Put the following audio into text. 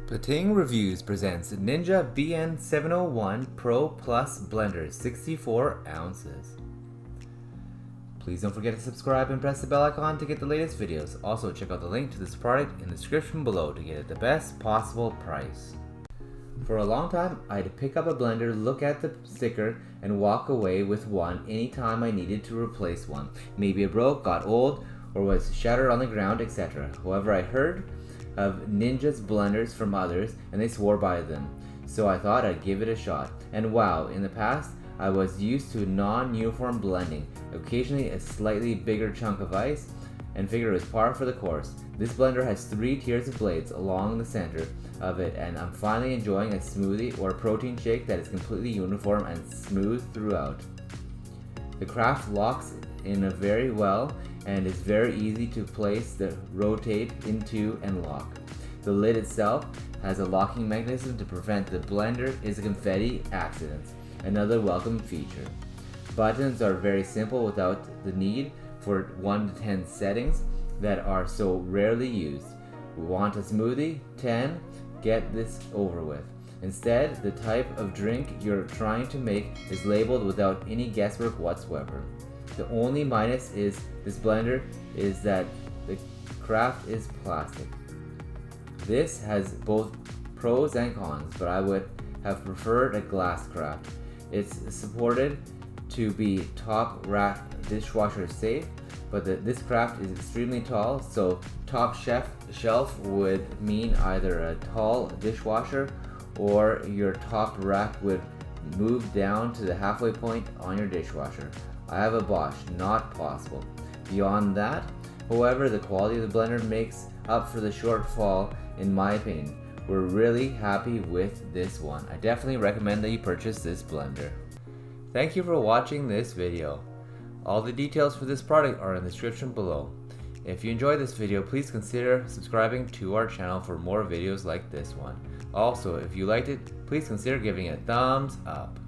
Pating Reviews presents Ninja BN701 Pro Plus Blender 64 ounces. Please don't forget to subscribe and press the bell icon to get the latest videos. Also check out the link to this product in the description below to get it the best possible price. For a long time, I'd pick up a blender, look at the sticker, and walk away with one anytime I needed to replace one. Maybe it broke, got old, or was shattered on the ground, etc. However, I heard of Ninja's blenders from others and they swore by them, so I thought I'd give it a shot. And wow, in the past I was used to non-uniform blending, occasionally a slightly bigger chunk of ice, and figured it was par for the course. This blender has 3 tiers of blades along the center of it, and I'm finally enjoying a smoothie or a protein shake that is completely uniform and smooth throughout. The craft locks in very well and is very easy to place, rotate into, and lock. The lid itself has a locking mechanism to prevent the blender is a confetti accidents, another welcome feature. Buttons are very simple without the need for 1 to 10 settings that are so rarely used. Want a smoothie? 10? Get this over with. Instead, the type of drink you're trying to make is labeled without any guesswork whatsoever. The only minus is this blender is that the craft is plastic. This has both pros and cons, but I would have preferred a glass craft. It's supported to be top rack dishwasher safe, but this craft is extremely tall, so top shelf would mean either a tall dishwasher or your top rack would move down to the halfway point on your dishwasher. I have a Bosch, not possible. Beyond that, however, the quality of the blender makes up for the shortfall in my opinion. We're really happy with this one. I definitely recommend that you purchase this blender. Thank you for watching this video. All the details for this product are in the description below. If you enjoyed this video, please consider subscribing to our channel for more videos like this one. Also, if you liked it, please consider giving it a thumbs up.